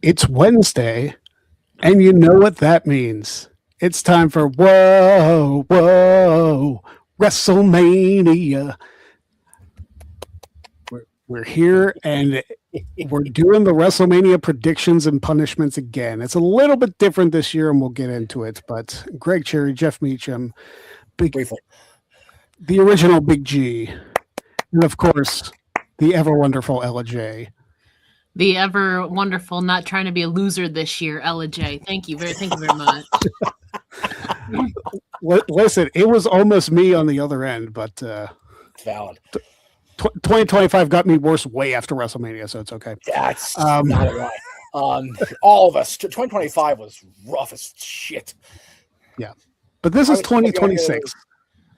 It's Wednesday, and you know what that means. It's time for WrestleMania. We're here, and we're doing the WrestleMania predictions and punishments again. It's a little bit different this year, and we'll get into it. But Greg Cherry, Jeff Meacham, the original Big G, and of course, the ever wonderful Ella J. The ever wonderful, not trying to be a loser this year, Ella J. Thank you very much. Listen, it was almost me on the other end, but valid. 2025 got me worse way after WrestleMania, so it's okay. That's not right. All of us. 2025 was rough as shit. Yeah, but this is 2026.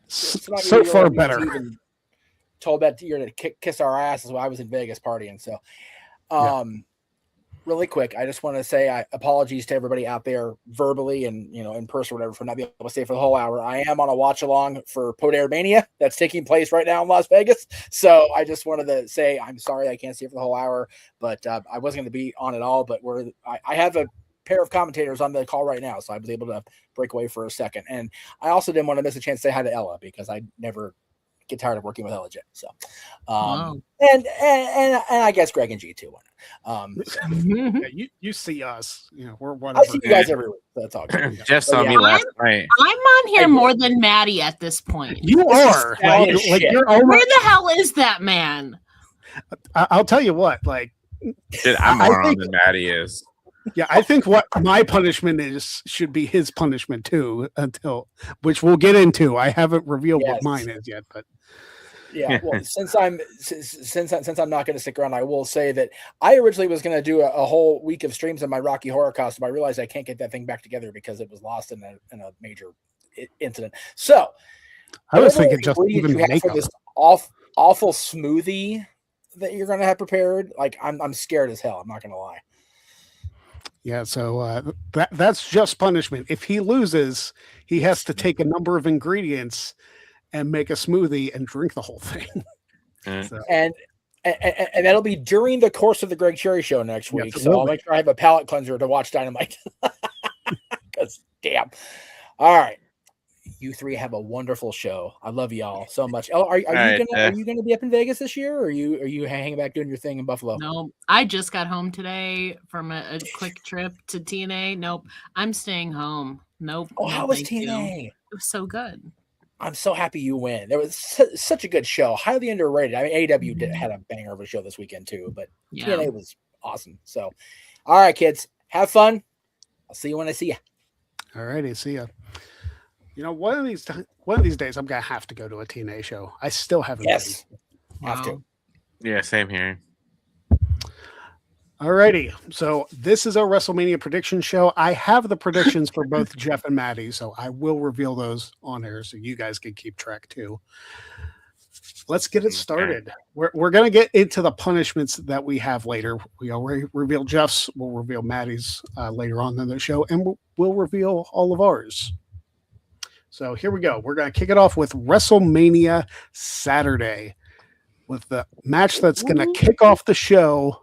So far better. Told that year to kiss our asses while I was in Vegas partying. So, really quick, I just want to say apologies to everybody out there verbally and in person or whatever for not being able to stay for the whole hour. I am on a watch along for Podare Mania that's taking place right now in Las Vegas. So I just wanted to say I'm sorry I can't stay for the whole hour, but I wasn't going to be on at all. But I have a pair of commentators on the call right now, so I was able to break away for a second. And I also didn't want to miss a chance to say hi to Ella because I never get tired of working with Ella J. So, and I guess Greg and G too. You see us, we're whatever. I see you guys every week. That's all good. Jeff saw me last night. I'm on here more than Maddie at this point. You are like you're almost... Where the hell is that man? I'll tell you what, I'm more on than Maddie is. Yeah, I think what my punishment should be his punishment too, which we'll get into. I haven't revealed what mine is yet, but yeah. Well, since I'm not going to stick around, I will say that I originally was going to do a whole week of streams in my Rocky Horror costume. I realized I can't get that thing back together because it was lost in a major incident. So I was thinking just even for this awful smoothie that you're going to have prepared. Like I'm scared as hell. I'm not going to lie. Yeah, so that's just punishment. If he loses, he has to take a number of ingredients and make a smoothie and drink the whole thing. So. And that'll be during the course of the Greg Cherry show next week. Absolutely. So I'll make sure I have a palate cleanser to watch Dynamite. Because damn. All right. You three have a wonderful show. I love y'all so much. Are you gonna be up in Vegas this year, or are you hanging back doing your thing in Buffalo? No, I just got home today from a quick trip to TNA. Nope, I'm staying home. Nope. Oh, how was TNA? It was so good. I'm so happy you win. There was such a good show, highly underrated. I mean, AEW had a banger of a show this weekend too, but TNA was awesome. So, all right, kids, have fun. I'll see you when I see you. All righty, see ya. One of these days, I'm gonna have to go to a TNA show. I still haven't. Yes, have to. Yeah, same here. Alrighty, so this is our WrestleMania prediction show. I have the predictions for both Jeff and Maddie, so I will reveal those on air so you guys can keep track too. Let's get it started. We're gonna get into the punishments that we have later. We already revealed Jeff's. We'll reveal Maddie's later on in the show, and we'll reveal all of ours. So here we go. We're going to kick it off with WrestleMania Saturday with the match that's going to kick off the show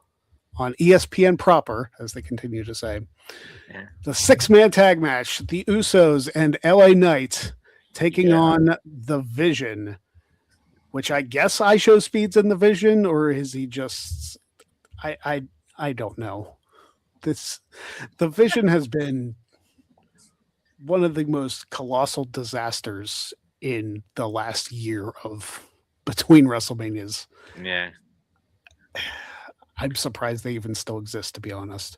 on ESPN proper, as they continue to say. Yeah. The 6-man tag match, the Usos and LA Knight taking on the Vision, which I guess IShow Speed's in the Vision, or is he just... I don't know. The Vision has been one of the most colossal disasters in the last year of between WrestleManias. Yeah. I'm surprised they even still exist, to be honest.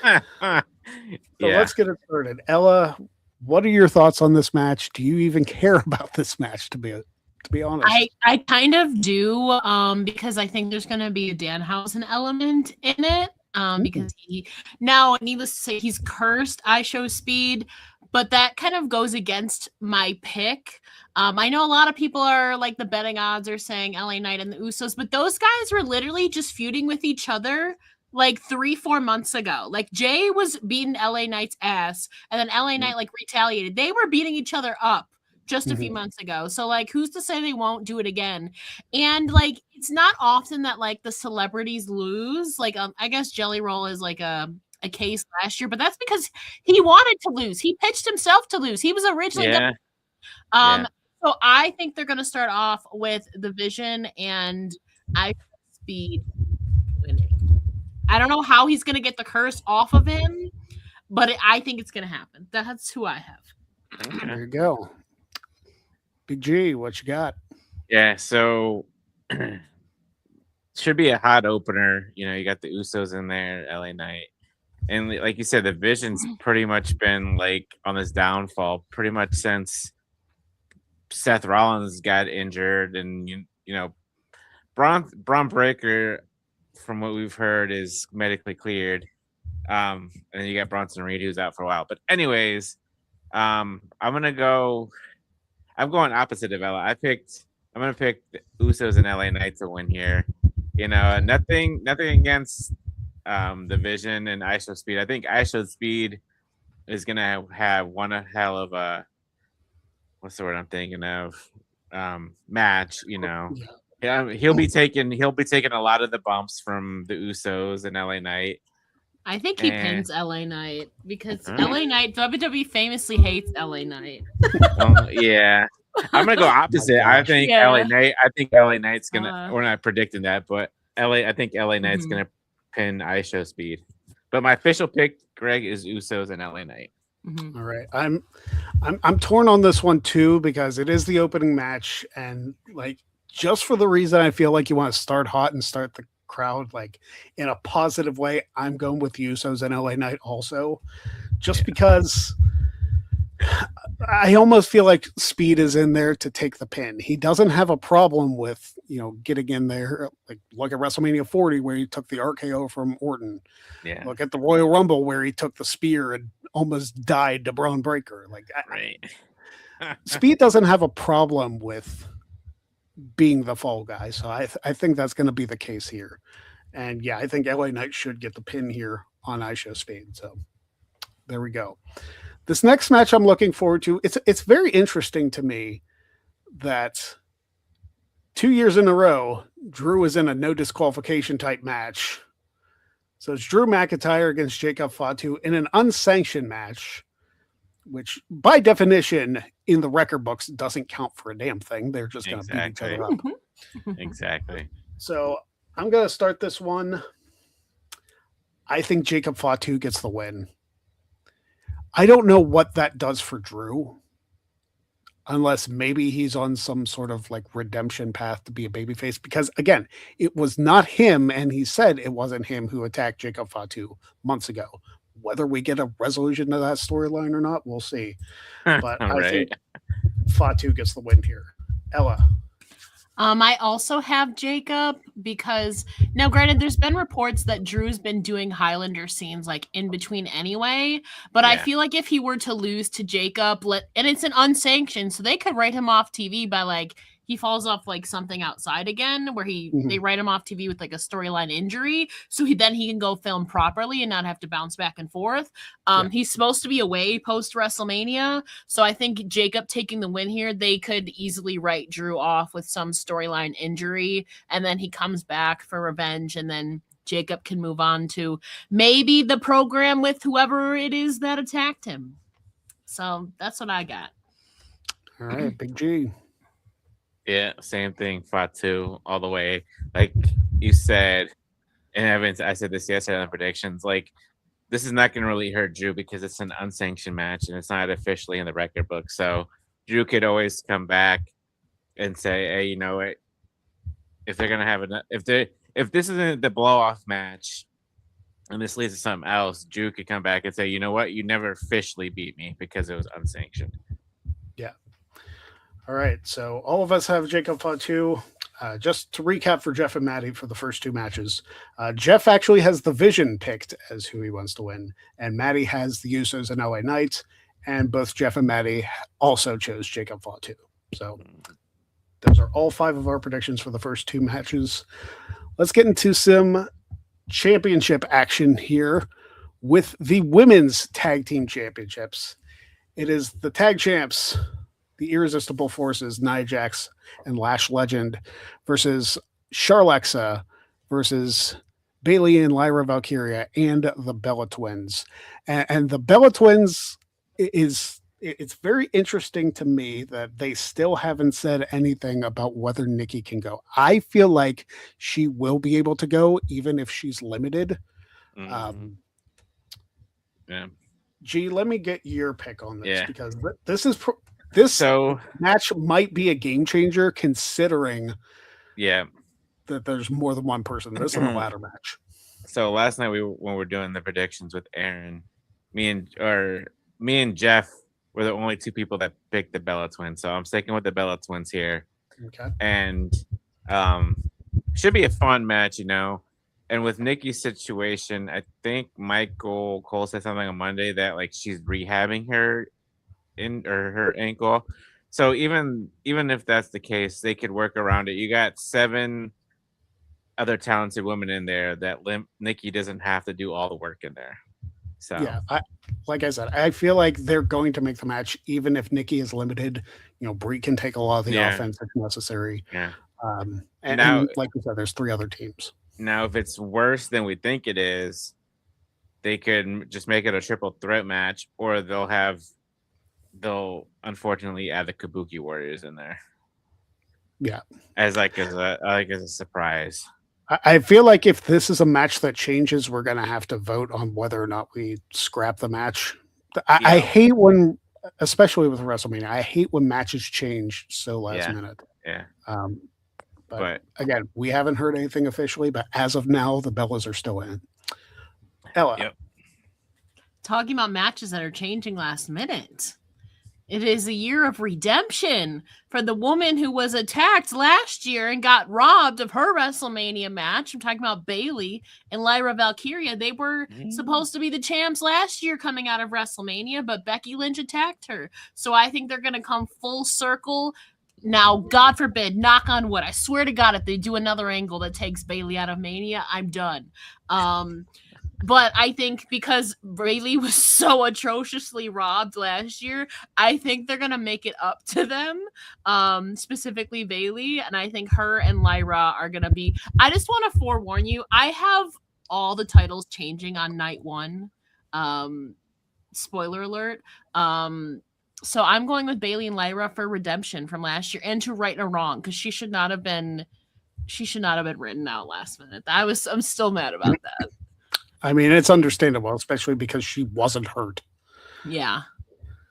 Let's get it started. Ella, what are your thoughts on this match? Do you even care about this match, to be honest? I kind of do, because I think there's going to be a Danhausen element in it. Because needless to say, he's cursed IShow Speed, but that kind of goes against my pick. I know a lot of people are like the betting odds are saying LA Knight and the Usos, but those guys were literally just feuding with each other like 3-4 months ago. Like Jay was beating LA Knight's ass, and then LA Knight like retaliated. They were beating each other up just a few months ago. So like, who's to say they won't do it again? And like, it's not often that like the celebrities lose. Like, I guess Jelly Roll is like a case last year, but that's because he wanted to lose. He pitched himself to lose. He was originally So I think they're going to start off with the Vision and I Speed winning. I don't know how he's going to get the curse off of him, but I think it's going to happen. That's who I have. Okay. There you go. Big G, what you got? Yeah, so should be a hot opener. You know, you got the Usos in there, LA Knight. And like you said, the Vision's pretty much been like on this downfall pretty much since Seth Rollins got injured. And, you know, Braun Breaker, from what we've heard, is medically cleared. And then you got Bronson Reed, who's out for a while. But anyways, I'm going opposite of Ella. I'm going to pick the Usos and LA Knight to win here. You know, nothing against the Vision and ISO Speed. I think ISO Speed is going to have one hell of a, what's the word I'm thinking of, match, you know. Yeah, he'll be taking a lot of the bumps from the Usos and LA Knight. I think he pins LA Knight because LA Knight, WWE famously hates LA Knight. Yeah. I'm gonna go opposite. I think LA Knight's gonna, we're not predicting that, but I think LA Knight's gonna pin ISO Speed. But my official pick, Greg, is Usos and LA Knight. All right. I'm torn on this one too, because it is the opening match, and like just for the reason I feel like you want to start hot and start the crowd like in a positive way, I'm going with Usos and LA Knight also, just because I almost feel like Speed is in there to take the pin. He doesn't have a problem with, you know, getting in there. Like look at WrestleMania 40 where he took the RKO from Orton. Yeah. Look at the Royal Rumble where he took the spear and almost died to Braun Breaker. Like right. Speed doesn't have a problem with being the fall guy. So I think that's going to be the case here. And yeah, I think LA Knight should get the pin here on ISO Speed. So there we go. This next match I'm looking forward to. It's very interesting to me that 2 years in a row, Drew is in a no disqualification type match. So it's Drew McIntyre against Jacob Fatu in an unsanctioned match, which by definition in the record books doesn't count for a damn thing. They're just going to beat each other up. Exactly. So I'm going to start this one. I think Jacob Fatu gets the win. I don't know what that does for Drew, unless maybe he's on some sort of like redemption path to be a babyface. Because again, it was not him, and he said it wasn't him who attacked Jacob Fatu months ago. Whether we get a resolution to that storyline or not, we'll see. But I think Fatu gets the win here. Ella. I also have Jacob because now, granted, there's been reports that Drew's been doing Highlander scenes like in between anyway, but I feel like if he were to lose to Jacob, and it's an unsanctioned, so they could write him off TV by like he falls off like something outside again, where they write him off TV with like a storyline injury, so he can go film properly and not have to bounce back and forth. He's supposed to be away post WrestleMania, so I think Jacob taking the win here, they could easily write Drew off with some storyline injury, and then he comes back for revenge, and then Jacob can move on to maybe the program with whoever it is that attacked him. So that's what I got. All right, Big G. Yeah, same thing. Fatu all the way. Like you said, and Evans, I said this yesterday on the predictions. Like this is not going to really hurt Drew because it's an unsanctioned match and it's not officially in the record book. So Drew could always come back and say, "Hey, you know what? If they're going to have if this isn't the blow off match, and this leads to something else, Drew could come back and say, you know what? You never officially beat me because it was unsanctioned." Yeah. All right, so all of us have Jacob Fatu. Just to recap for Jeff and Maddie for the first two matches, Jeff actually has the Vision picked as who he wants to win, and Maddie has the Usos and LA Knight, and both Jeff and Maddie also chose Jacob Fatu. So those are all 5 of our predictions for the first 2 matches. Let's get into some championship action here with the women's tag team championships. It is the tag champs the Irresistible Forces, Nia Jax and Lash Legend versus Charlexa versus Bailey and Lyra Valkyria and the Bella Twins. And the Bella Twins it's very interesting to me that they still haven't said anything about whether Nikki can go. I feel like she will be able to go even if she's limited. Yeah. G, let me get your pick on this because this So match might be a game changer considering yeah that there's more than one person. This is a ladder match. So last night when we were doing the predictions with Aaron, me and Jeff were the only two people that picked the Bella Twins. So I'm sticking with the Bella Twins here. Okay. And should be a fun match, you know. And with Nikki's situation, I think Michael Cole said something on Monday that like she's rehabbing her ankle. So even if that's the case, they could work around it. You got 7 other talented women in there that Nikki doesn't have to do all the work in there. So yeah, like I said, I feel like they're going to make the match even if Nikki is limited. You know, Brie can take a lot of the offense if necessary. Yeah. And like you said, there's 3 other teams. Now, if it's worse than we think it is, they could just make it a triple threat match, or they'll unfortunately add the Kabuki Warriors in there. Yeah, as a surprise. I feel like if this is a match that changes, we're going to have to vote on whether or not we scrap the match. I hate when, especially with WrestleMania, I hate when matches change so last minute. Yeah. But again, we haven't heard anything officially, but as of now, the Bellas are still in. Ella. Yep. Talking about matches that are changing last minute. It is a year of redemption for the woman who was attacked last year and got robbed of her WrestleMania match. I'm talking about Bailey and Lyra Valkyria. They were supposed to be the champs last year coming out of WrestleMania, but Becky Lynch attacked her. So I think they're going to come full circle. Now, God forbid, knock on wood, I swear to God, if they do another angle that takes Bailey out of Mania, I'm done. But I think because Bailey was so atrociously robbed last year, I think they're going to make it up to them, specifically Bailey. And I think her and Lyra are going to be... I just want to forewarn you, I have all the titles changing on night 1. Spoiler alert. So I'm going with Bailey and Lyra for redemption from last year and to right a wrong, because she should not have been written out last minute. I'm still mad about that. I mean, it's understandable, especially because she wasn't hurt. Yeah.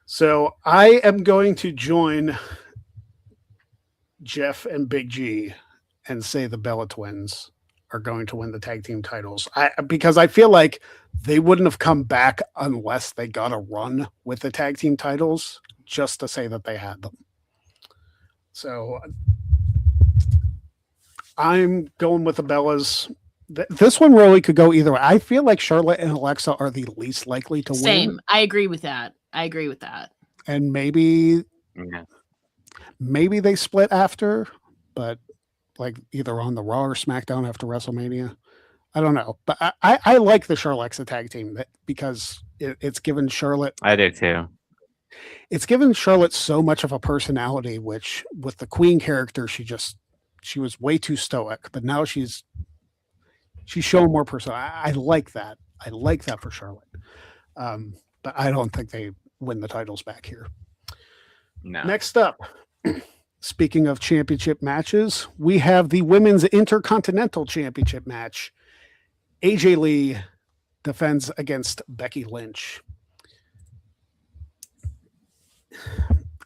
So I am going to join Jeff and Big G and say the Bella Twins are going to win the tag team titles. Because I feel like they wouldn't have come back unless they got a run with the tag team titles just to say that they had them. So I'm going with the Bellas. This one really could go either way. I feel like Charlotte and Alexa are the least likely to win. Same. I agree with that. And maybe they split after, but like either on the Raw or SmackDown after WrestleMania. I don't know. But I like the Charlexa tag team because it's given Charlotte. I do too. It's given Charlotte so much of a personality, which with the Queen character, she was way too stoic, but now she's showing more personality. I like that. I like that for Charlotte. But I don't think they win the titles back here. No. Next up, speaking of championship matches, we have the Women's Intercontinental Championship match. AJ Lee defends against Becky Lynch.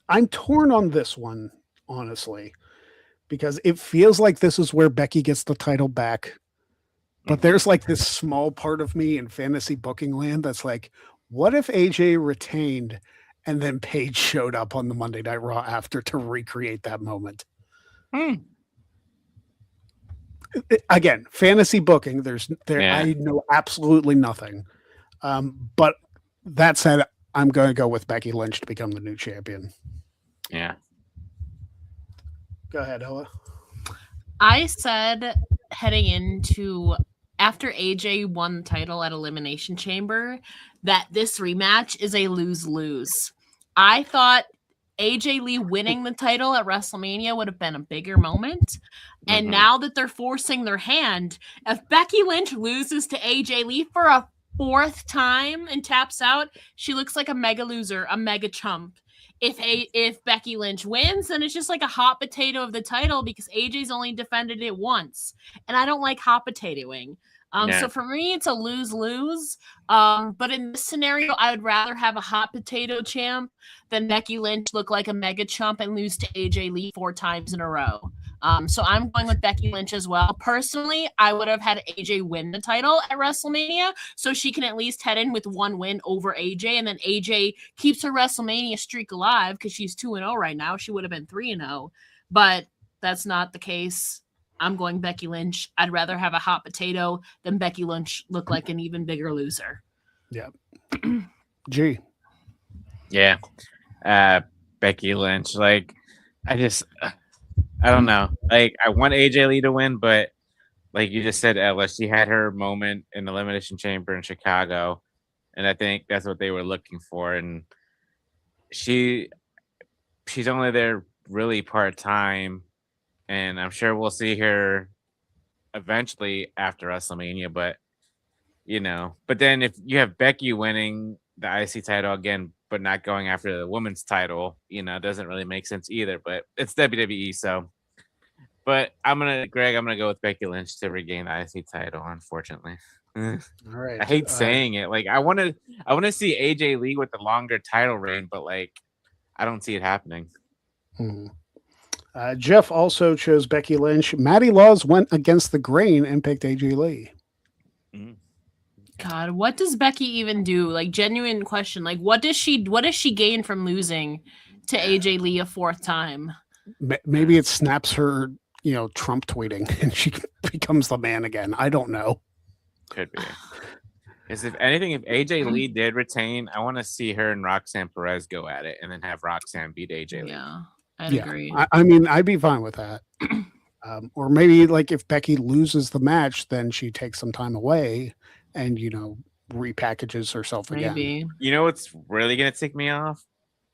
I'm torn on this one, honestly, because it feels like this is where Becky gets the title back. But there's like this small part of me in fantasy booking land that's like, what if AJ retained and then Paige showed up on the Monday Night Raw after to recreate that moment? Again, fantasy booking, I know absolutely nothing. But that said, I'm going to go with Becky Lynch to become the new champion. Yeah. Go ahead, Ella. I said heading into after AJ won the title at Elimination Chamber that this rematch is a lose-lose. I thought AJ Lee winning the title at WrestleMania would have been a bigger moment. And now that they're forcing their hand, if Becky Lynch loses to AJ Lee for a 4th time and taps out, she looks like a mega loser, a mega chump. If Becky Lynch wins, then it's just like a hot potato of the title because AJ's only defended it once, and I don't like hot potatoing. So for me, it's a lose-lose. But in this scenario, I would rather have a hot potato champ than Becky Lynch look like a mega chump and lose to AJ Lee 4 times in a row. So I'm going with Becky Lynch as well. Personally, I would have had AJ win the title at WrestleMania so she can at least head in with 1 win over AJ, and then AJ keeps her WrestleMania streak alive because she's 2-0 right now. She would have been 3-0, but that's not the case. I'm going Becky Lynch. I'd rather have a hot potato than Becky Lynch look like an even bigger loser. Yeah. G. Yeah. Becky Lynch. Like, I don't know. Like, I want AJ Lee to win, but like you just said, Ella, she had her moment in the Elimination Chamber in Chicago, and I think that's what they were looking for. And she's only there really part-time, and I'm sure we'll see her eventually after WrestleMania, but but then if you have Becky winning the IC title again, but not going after the women's title, it doesn't really make sense either, but it's WWE. So, but I'm going to go with Becky Lynch to regain the IC title, unfortunately. All right. I hate saying it. Like, I want to see AJ Lee with the longer title reign, but like, I don't see it happening. Jeff also chose Becky Lynch. Maddie Laws went against the grain and picked AJ Lee. God, what does Becky even do? Like, genuine question. Like, what does she gain from losing to AJ Lee a 4th time? Maybe it snaps her, Trump tweeting and she becomes the man again. I don't know. Could be. Because if anything, if AJ Lee did retain, I want to see her and Roxanne Perez go at it and then have Roxanne beat AJ Lee. Yeah, I'd agree. I mean, I'd be fine with that. Or maybe like if Becky loses the match, then she takes some time away and repackages herself again. Maybe. What's really gonna tick me off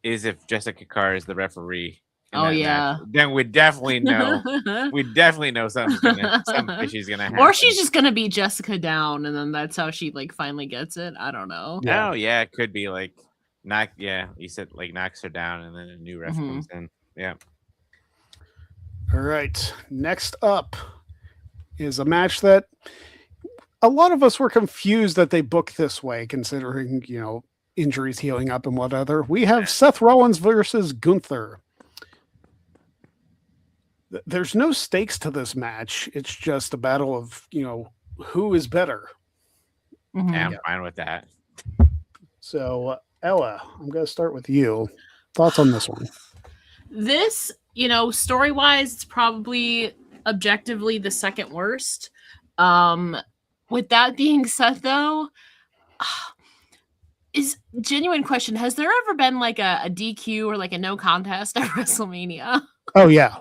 is if Jessica Carr is the referee. Oh yeah. Match. Then we definitely know. something she's gonna happen. Or she's just gonna beat Jessica down, and then that's how she like finally gets it. I don't know. Yeah. Oh yeah, it could be like you said like knocks her down, and then a new ref comes in. Yeah. All right. Next up is a match that a lot of us were confused that they booked this way, considering, injuries healing up and what other. We have Seth Rollins versus Gunther. There's no stakes to this match. It's just a battle of, who is better. Yeah, I'm fine with that. So, Ella, I'm going to start with you. Thoughts on this one? This, story-wise, it's probably objectively the second worst. With that being said, though, is genuine question, has there ever been like a DQ or like a no contest at WrestleMania? Oh yeah,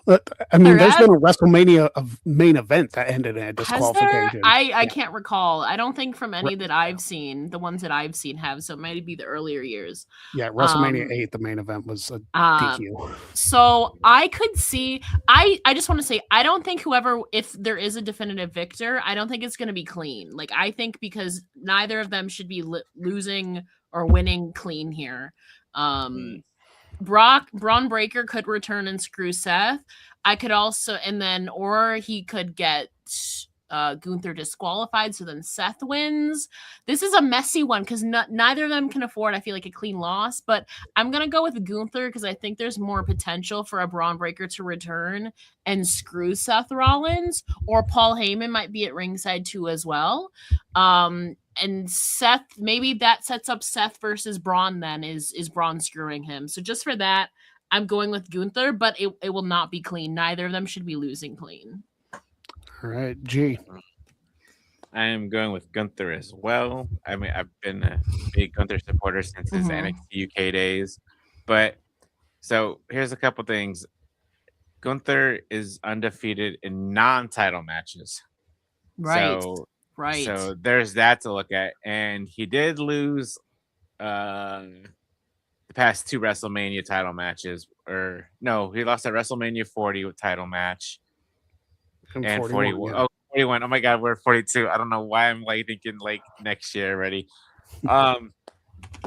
I mean, there's been a WrestleMania main event that ended in a disqualification. I can't recall. I don't think from any that I've seen. The ones that I've seen have, so it might be the earlier years. Yeah, WrestleMania 8, the main event was a DQ. So I could see. I just want to say, I don't think if there is a definitive victor, I don't think it's going to be clean. Like, I think because neither of them should be losing or winning clean here. Braun Breaker could return and screw Seth. I could also, or he could get Gunther disqualified, so then Seth wins. This is a messy one because neither of them can afford, I feel like, a clean loss, but I'm going to go with Gunther because I think there's more potential for a Braun Breaker to return and screw Seth Rollins, or Paul Heyman might be at ringside too as well. And Seth, maybe that sets up Seth versus Braun then, is Braun screwing him. So just for that, I'm going with Gunther, but it will not be clean. Neither of them should be losing clean. All right, G. I am going with Gunther as well. I mean, I've been a big Gunther supporter since his NXT UK days. But so here's a couple things. Gunther is undefeated in non-title matches. Right. Right. So there's that to look at. And he did lose the past 2 WrestleMania title matches, or no, he lost at WrestleMania 40 title match and 41. Yeah. Oh, 41. Oh my God, we're 42. I don't know why I'm like thinking like next year already.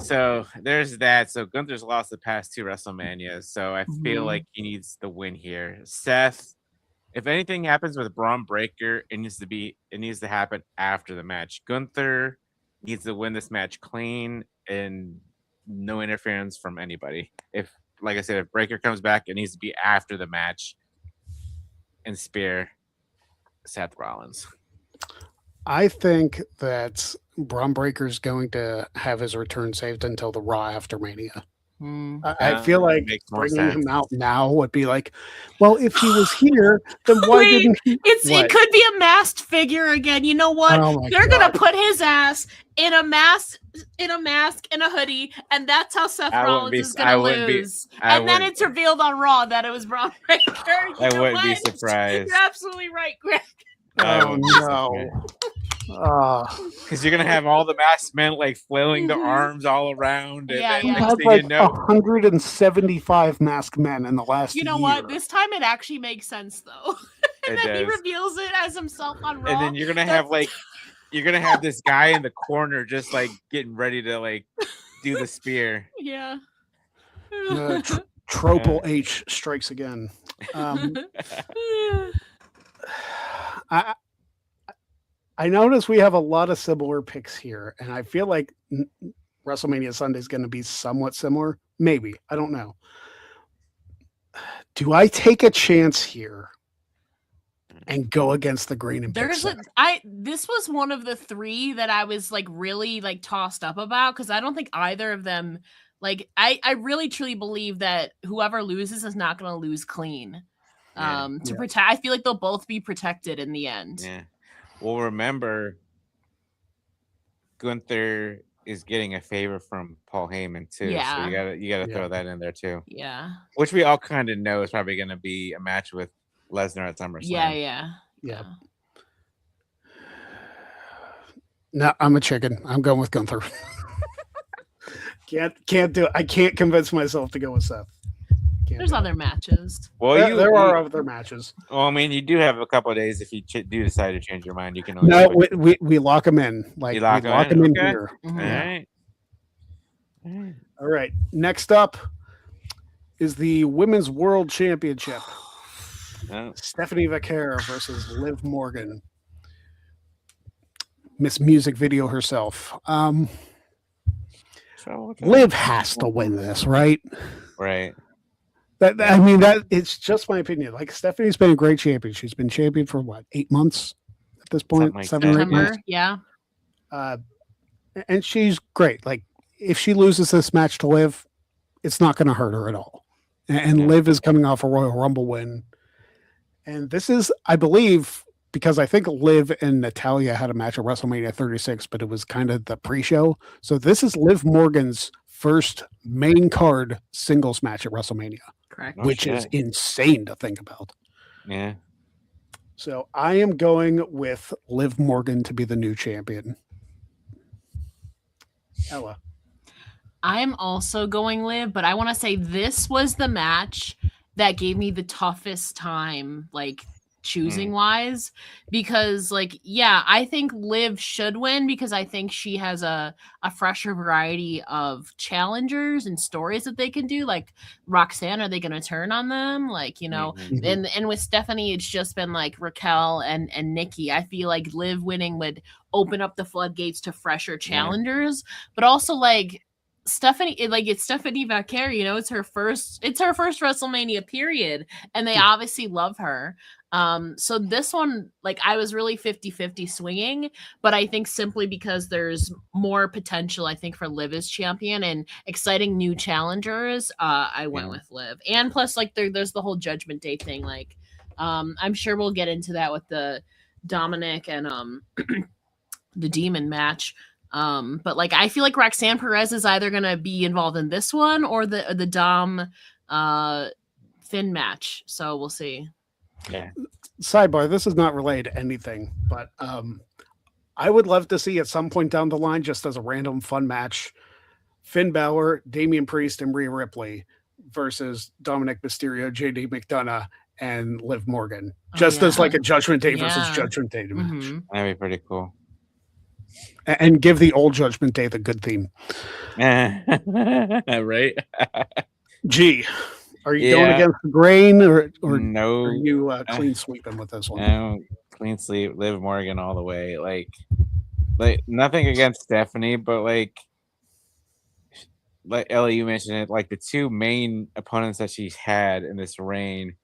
So there's that. So Gunther's lost the past 2 WrestleManias, so I feel like he needs the win here. Seth, if anything happens with Braun Breaker, it needs to happen after the match. Gunther needs to win this match clean and no interference from anybody. If, like I said, if Breaker comes back, it needs to be after the match and spear Seth Rollins. I think that Braun Breaker's going to have his return saved until the Raw after Mania. I feel like bringing him out now would be like, well, if he was here, then why didn't he? It could be a masked figure again. You know what? They're gonna put his ass in a mask, and a hoodie, and that's how Seth Rollins is gonna lose. And then it's revealed on Raw that it was Braun Breaker. I wouldn't be surprised. You're absolutely right, Greg. Oh no. Because you're gonna have all the masked men like flailing their arms all around. And We had like 175 masked men in the last year. You know what? This time it actually makes sense though. And then he reveals it as himself on Raw. And then you're gonna have this guy in the corner just like getting ready to like do the spear. Yeah. Triple H strikes again. I notice we have a lot of similar picks here, and I feel like WrestleMania Sunday is going to be somewhat similar. Maybe. I don't know. Do I take a chance here and go against the green and pick Seth? This was one of the 3 that I was like really like tossed up about because I don't think either of them like I really truly believe that whoever loses is not going to lose clean. To protect, I feel like they'll both be protected in the end. Yeah. Well, remember, Gunther is getting a favor from Paul Heyman too. Yeah. So you gotta throw that in there too. Yeah. Which we all kind of know is probably going to be a match with Lesnar at SummerSlam. Yeah. No, I'm a chicken. I'm going with Gunther. Can't do it. I can't convince myself to go with Seth. There's other matches. Well, there are other matches. Well, I mean, you do have a couple of days if you do decide to change your mind. You can. No, we lock them in. Like we lock them in here. Mm-hmm. All right. All right. Next up is the Women's World Championship. Stephanie Vaquer versus Liv Morgan. Miss Music Video herself. Liv has to win this, right? Right. That it's just my opinion. Like Stephanie's been a great champion. She's been champion for what, 8 months at this point? Like 7 or 8 months. Yeah. And she's great. Like if she loses this match to Liv, it's not going to hurt her at all. And Liv is coming off a Royal Rumble win. And this is, I believe, because I think Liv and Natalya had a match at WrestleMania 36, but it was kind of the pre-show. So this is Liv Morgan's first main card singles match at WrestleMania. Correct. Which is insane to think about. Yeah. So I am going with Liv Morgan to be the new champion. Ella. I'm also going Liv, but I want to say this was the match that gave me the toughest time, like choosing wise, because I think Liv should win because I think she has a fresher variety of challengers and stories that they can do. Like Roxanne, are they going to turn on them? And with Stephanie, it's just been like Raquel and Nikki. I feel like Liv winning would open up the floodgates to fresher challengers, but also like Stephanie, it's Stephanie Vaquer, it's her first WrestleMania period, and they obviously love her. So this one, I was really 50-50 swinging, but I think simply because there's more potential, I think, for Liv as champion and exciting new challengers, I went with Liv. And plus, there's the whole Judgment Day thing. I'm sure we'll get into that with the Dominic and the Demon match. But I feel like Roxanne Perez is either gonna be involved in this one or the Dom Finn match. So we'll see. Yeah. Sidebar, this is not related to anything, but I would love to see at some point down the line, just as a random fun match, Finn Balor, Damian Priest, and Rhea Ripley versus Dominic Mysterio, JD McDonough, and Liv Morgan. Just as like a Judgment Day versus Judgment Day match. That'd be pretty cool. And give the old Judgment Day the good theme. Right? G, are you going against the grain or no? Are you clean sweeping with this one? No, clean sweep. Liv Morgan all the way. Like nothing against Stephanie, but like Ellie, you mentioned it. Like the two main opponents that she's had in this reign,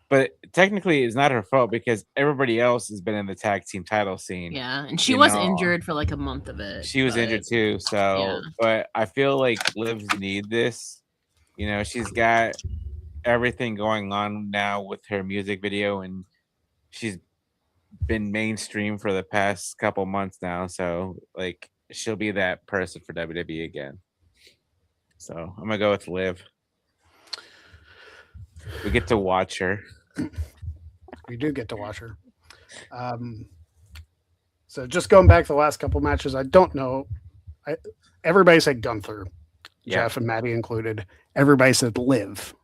but technically it's not her fault because everybody else has been in the tag team title scene. Yeah, and she was injured for like a month of it. She was injured too. So, but I feel like Livs need this. You know, she's got everything going on now with her music video, and she's been mainstream for the past couple months now. So, like, she'll be that person for WWE again. So, I'm gonna go with Liv. We get to watch her. We do get to watch her. So, just going back to the last couple matches, I don't know. Everybody said Gunther, Jeff and Maddie included. Everybody said Liv,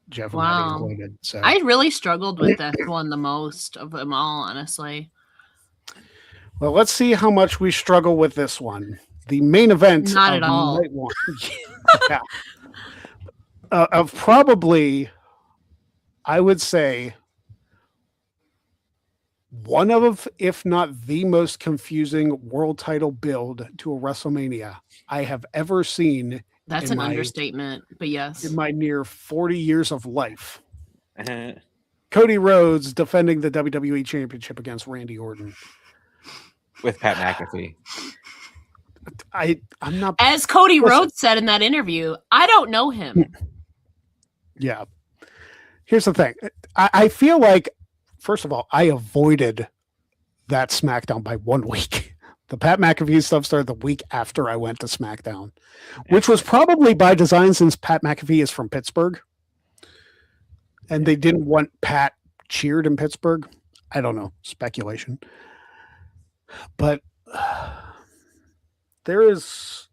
Jeff and Maddie included. So I really struggled with this one the most of them all, honestly. Well, let's see how much we struggle with this one. The main event. Not at all. Yeah. Of probably, I would say, one of, if not the most confusing world title build to a WrestleMania I have ever seen. That's an understatement, but yes. In my near 40 years of life. Cody Rhodes defending the WWE Championship against Randy Orton. With Pat McAfee. I'm not. As Cody Rhodes said in that interview, I don't know him. Yeah. Here's the thing. I feel like, first of all, I avoided that SmackDown by 1 week. The Pat McAfee stuff started the week after I went to SmackDown, which was probably by design since Pat McAfee is from Pittsburgh. And they didn't want Pat cheered in Pittsburgh. I don't know. Speculation. But there is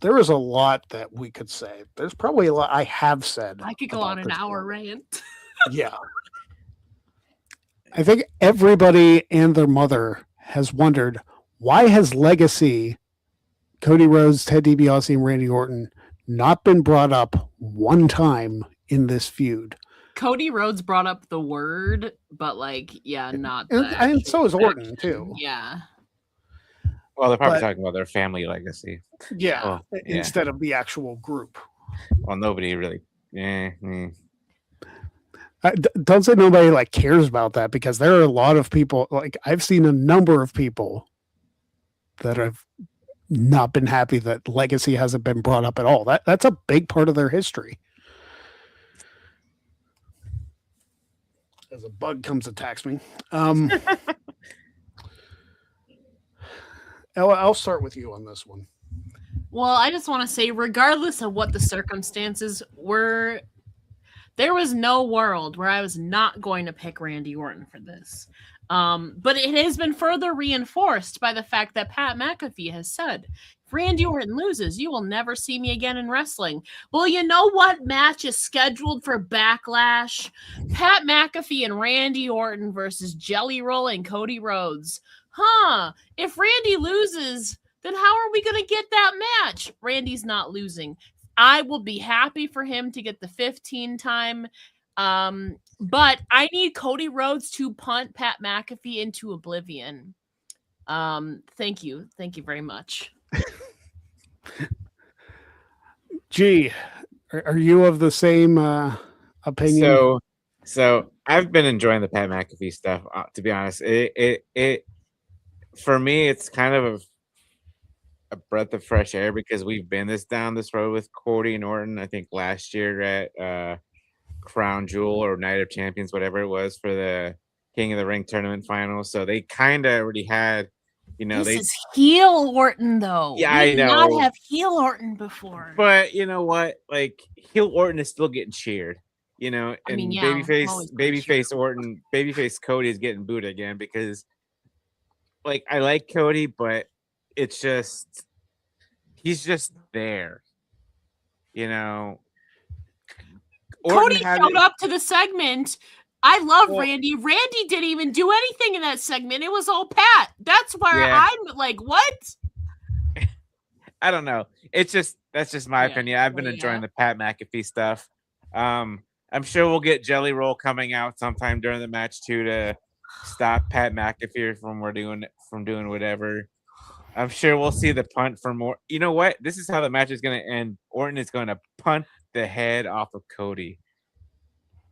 a lot that we could say. There's probably a lot I have said. I could go on an hour rant. Yeah. I think everybody and their mother has wondered, why has Legacy, Cody Rhodes, Ted DiBiase, and Randy Orton not been brought up one time in this feud? Cody Rhodes brought up the word, but not that. And so is Orton too. Yeah. Well, they're probably talking about their family legacy. Yeah, instead of the actual group. Well, nobody really. Don't say nobody cares about that, because there are a lot of people. I've seen a number of people that have not been happy that Legacy hasn't been brought up at all. That's a big part of their history. As a bug comes attacks me. Ella, I'll start with you on this one. Well, I just want to say, regardless of what the circumstances were, there was no world where I was not going to pick Randy Orton for this. But it has been further reinforced by the fact that Pat McAfee has said, if Randy Orton loses, you will never see me again in wrestling. Well, you know what match is scheduled for Backlash? Pat McAfee and Randy Orton versus Jelly Roll and Cody Rhodes. If Randy loses, then how are we going to get that match? Randy's not losing. I will be happy for him to get the 15 time. But I need Cody Rhodes to punt Pat McAfee into oblivion. Thank you. Thank you very much. Gee, are you of the same opinion? So I've been enjoying the Pat McAfee stuff. To be honest, it for me, it's kind of a breath of fresh air, because we've been down this road with Cody and Orton. I think last year at Crown Jewel or Night of Champions, whatever it was, for the King of the Ring tournament final. So they kind of already had, this is heel Orton, though. Yeah, I know. Not have heel Orton before. But you know what? Heel Orton is still getting cheered. And babyface Orton, babyface Cody is getting booed again, because I like Cody, but it's just he's just there. You know, Cody had showed it- up to the segment. I love Well- Randy. Randy didn't even do anything in that segment. It was all Pat. That's where Yeah. I'm like, what? I don't know. It's just that's just my Yeah, opinion. I've been well, enjoying yeah. the Pat McAfee stuff. I'm sure we'll get Jelly Roll coming out sometime during the match too to stop Pat McAfee from doing whatever. I'm sure we'll see the punt for more. You know what? This is how the match is going to end. Orton is going to punt the head off of Cody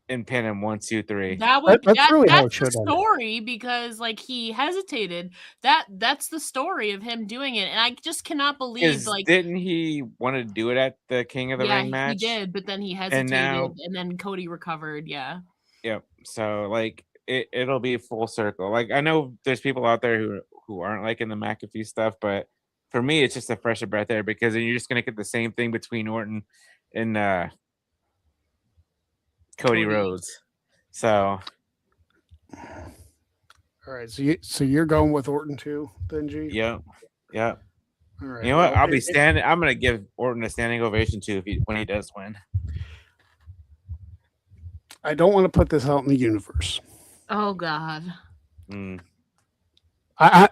and pin him 1, 2, 3. That's really how it that's the should end. story because like he hesitated. That's the story of him doing it, and I just cannot believe Because like didn't he want to do it at the King of the Ring match? he did, but then he hesitated, and then Cody recovered. Yeah. Yep. So like it'll be full circle. Like I know there's people out there who aren't liking the McAfee stuff, but for me it's just a fresher breath there because then you're just gonna get the same thing between Orton and Cody Rhodes. So All right, so you're going with Orton too, then G? yep. All right. You know what? well, I'll be standing. I'm gonna give Orton a standing ovation too when he does win. I don't want to put this out in the universe. Oh God. Mm.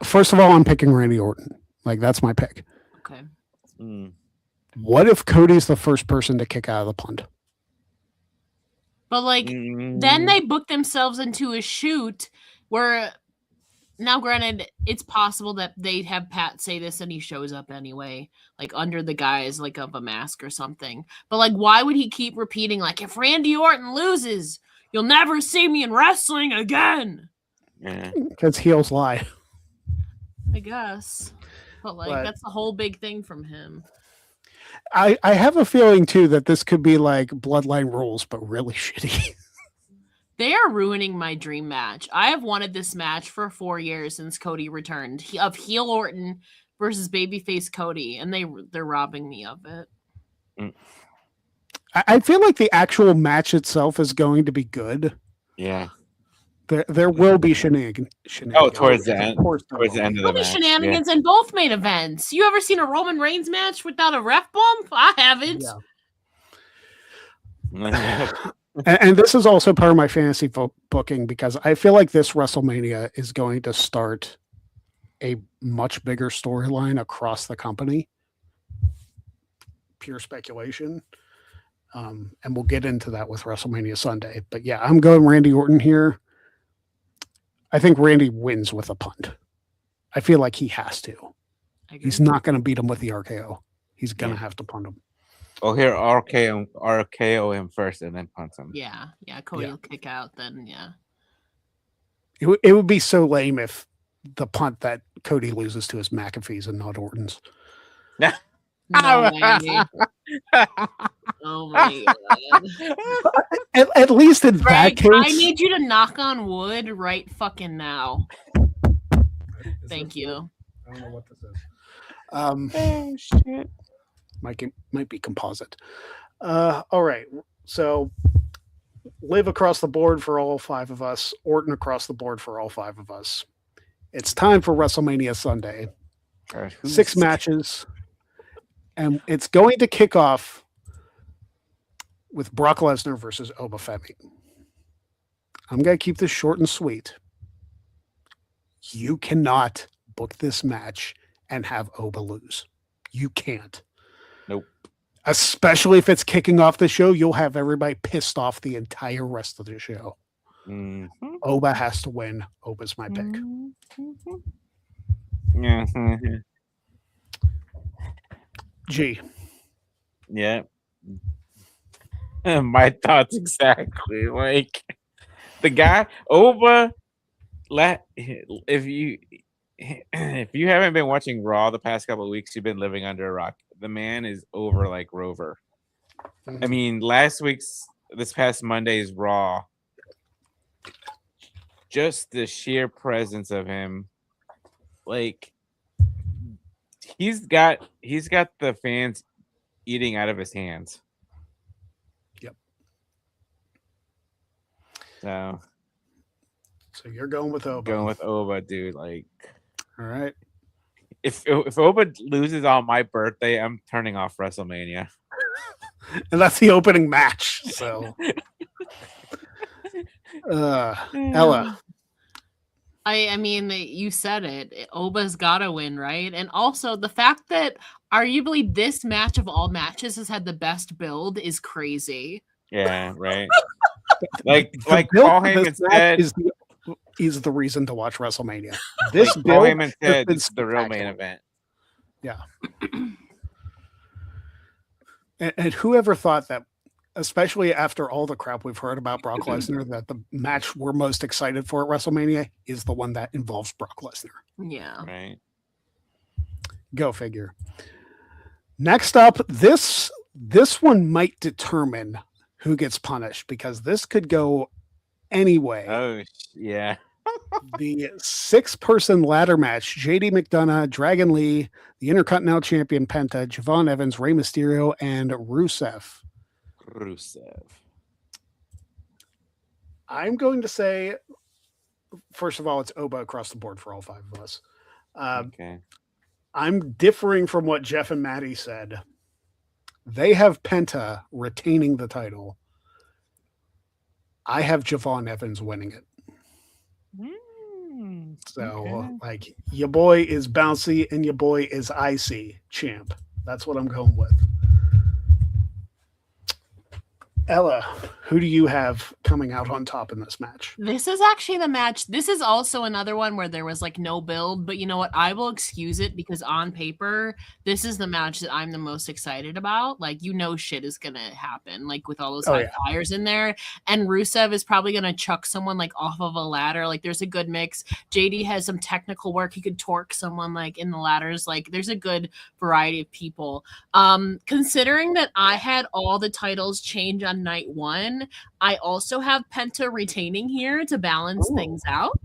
First of all, I'm picking Randy Orton. Like that's my pick. Okay. Mm. What if Cody's the first person to kick out of the punt? But like then they book themselves into a shoot where now granted it's possible that they'd have Pat say this and he shows up anyway, like under the guise like of a mask or something. But like why would he keep repeating like if Randy Orton loses, you'll never see me in wrestling again? Yeah. Because heels lie. I guess. But like that's the whole big thing from him. I have a feeling too that this could be like Bloodline Rules, but really shitty. They are ruining my dream match. I have wanted this match for 4 years since Cody returned of heel Orton versus babyface Cody, and they're robbing me of it. I feel like the actual match itself is going to be good. Yeah. There will be shenanigans. Oh, towards the end. Of course there Towards the will end be. of the There'll be match. shenanigans in both main events. You ever seen a Roman Reigns match without a ref bump? I haven't. Yeah. And this is also part of my fantasy booking because I feel like this WrestleMania is going to start a much bigger storyline across the company. Pure speculation. And we'll get into that with WrestleMania Sunday. But yeah, I'm going Randy Orton here. I think Randy wins with a punt. I feel like he has to. He's not going to beat him with the RKO. He's going to have to punt him. Well, here RKO him first and then punt him. Yeah. Cody will kick out then. Yeah. It would be so lame if the punt that Cody loses to is McAfee's and not Orton's. No way. Oh my God. At least in that Greg, case, I need you to knock on wood right fucking now. Thank you. I don't know what this is. Oh shit. Might be composite. All right. So Liv across the board for all 5 of us. Orton across the board for all 5 of us. It's time for WrestleMania Sunday. God, 6 matches. And it's going to kick off with Brock Lesnar versus Oba Femi. I'm going to keep this short and sweet. You cannot book this match and have Oba lose. You can't. Nope. Especially if it's kicking off the show, you'll have everybody pissed off the entire rest of the show. Mm-hmm. Oba has to win. Oba's my pick. Mm-hmm. G. Yeah. My thoughts exactly. Like the guy Oba. If you haven't been watching Raw the past couple of weeks, you've been living under a rock. The man is over like Rover. Mm-hmm. I mean, this past Monday's Raw, just the sheer presence of him, like he's got the fans eating out of his hands. Yep. So you're going with Oba. Going with Oba, dude. Like, all right. if Oba loses on my birthday, I'm turning off WrestleMania. And that's the opening match. So, Ella, I mean, you said it. Oba's gotta win, right? And also the fact that arguably this match of all matches has had the best build is crazy. Yeah, right. Like the build Paul for this Heyman match said, is the reason to watch WrestleMania. This Paul build Heyman has said been this is the real main spectacular. event. Yeah. And whoever thought that, especially after all the crap we've heard about Brock Lesnar, that the match we're most excited for at WrestleMania is the one that involves Brock Lesnar. Yeah. Right. Go figure. Next up, this one might determine who gets punished because this could go any way. Oh, yeah. The 6-person ladder match: JD McDonough, Dragon Lee, the Intercontinental Champion Penta, Javon Evans, Rey Mysterio, and Rusev. I'm going to say, first of all, it's Oba across the board for all 5 of us. Okay. I'm differing from what Jeff and Maddie said. They have Penta retaining the title. I have Javon Evans winning it. So, like, your boy is bouncy and your boy is icy champ. That's what I'm going with. Ella, who do you have coming out on top in this match? This is actually the match. This is also another one where there was like no build, but you know what? I will excuse it because on paper, this is the match that I'm the most excited about. Like, shit is going to happen, like with all those high flyers in there. And Rusev is probably going to chuck someone like off of a ladder. Like, there's a good mix. JD has some technical work. He could torque someone like in the ladders. Like, there's a good variety of people. Considering that I had all the titles change on night 1, I also have Penta retaining here to balance things out.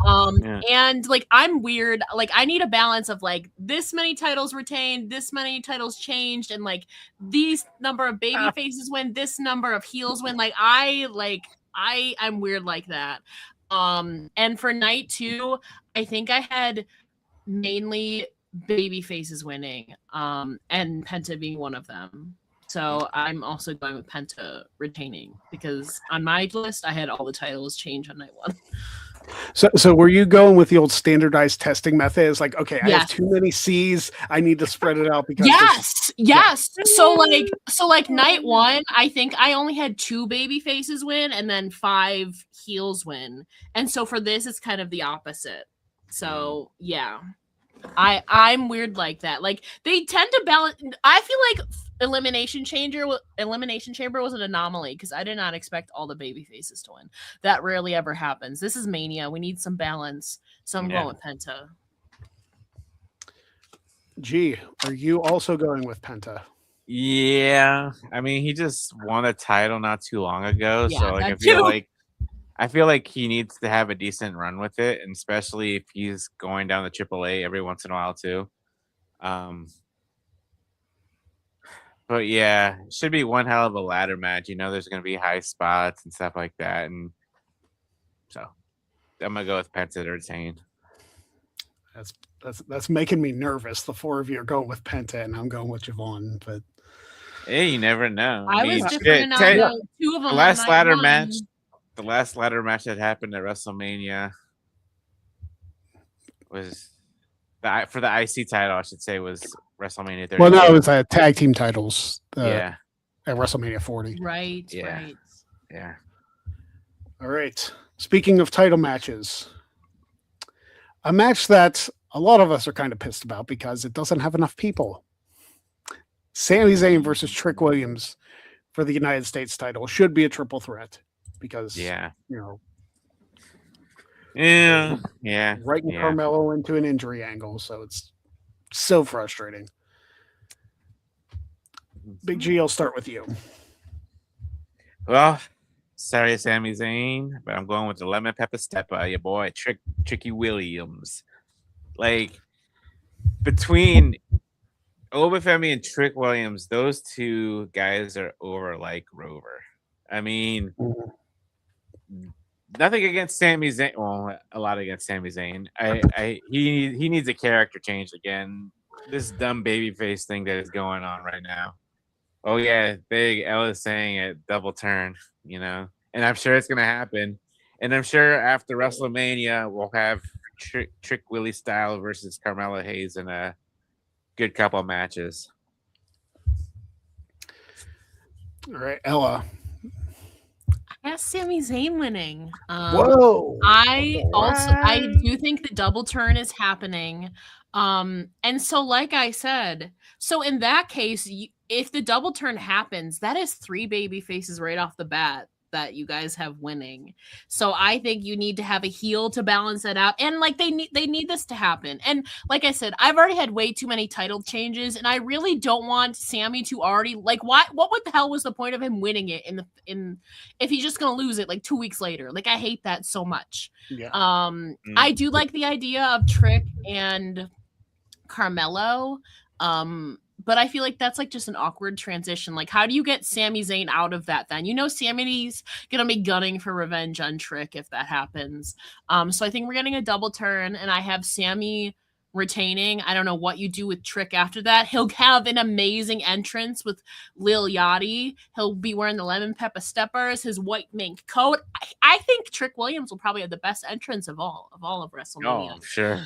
And like, I'm weird. Like, I need a balance of like this many titles retained, this many titles changed, and like these number of baby faces win, this number of heels win. Like, I'm weird like that. And for night 2, I think I had mainly baby faces winning, and Penta being one of them. So I'm also going with Penta retaining because on my list I had all the titles change on night 1. So were you going with the old standardized testing method? It's like, okay, I Yes. have too many C's. I need to spread it out because yes. So like night 1, I think I only had 2 baby faces win and then 5 heels win. And so for this, it's kind of the opposite. So yeah. I'm weird like that. Like, they tend to balance. I feel like Elimination Chamber was an anomaly because I did not expect all the baby faces to win. That rarely ever happens. This is Mania. We need some balance. So I'm going with Penta. Gee, are you also going with Penta? Yeah. I mean, he just won a title not too long ago. Yeah, So like I feel like he needs to have a decent run with it, and especially if he's going down the AAA every once in a while too. But yeah, it should be one hell of a ladder match. There's going to be high spots and stuff like that, and so I'm gonna go with Penta to retain. That's making me nervous. The 4 of you are going with Penta, and I'm going with Javon. But hey, you never know. I was different on 2 of them. The last ladder match. The last ladder match that happened at WrestleMania was for the IC title, I should say, was WrestleMania 30. Well, no, it was tag team titles. At WrestleMania 40. Right. Yeah. All right. Speaking of title matches, a match that a lot of us are kind of pissed about because it doesn't have enough people. Sami Zayn versus Trick Williams for the United States title should be a triple threat. Because writing Carmelo into an injury angle, so it's so frustrating. Big G, I'll start with you. Well, sorry, Sami Zayn, but I'm going with the lemon pepper stepper, your boy Tricky Williams. Like, between Obafemi and Trick Williams, those 2 guys are over like Rover. I mean, nothing against Sami Zayn. Well, a lot against Sami Zayn. He needs a character change again. This dumb babyface thing that is going on right now. Oh yeah, Big L is saying it, double turn, and I'm sure it's gonna happen. And I'm sure after WrestleMania we'll have Trick Willie Style versus Carmelo Hayes in a good couple matches. All right, Ella. I got Sami Zayn winning. Whoa! I do think the double turn is happening. And so, like I said, so in that case, if the double turn happens, that is 3 baby faces right off the bat that you guys have winning. So I think you need to have a heel to balance that out, and like they need this to happen. And like I said, I've already had way too many title changes, and I really don't want Sammy to already like what the hell was the point of him winning it in if he's just gonna lose it like 2 weeks later? Like I hate that so much. Yeah. I do like the idea of Trick and Carmelo. But I feel like that's like just an awkward transition. Like, how do you get Sami Zayn out of that then? Sammy's gonna be gunning for revenge on Trick if that happens. So I think we're getting a double turn, and I have Sammy retaining. I don't know what you do with Trick after that. He'll have an amazing entrance with Lil Yachty. He'll be wearing the lemon pepper steppers, his white mink coat. I think Trick Williams will probably have the best entrance of all of WrestleMania. Oh, sure.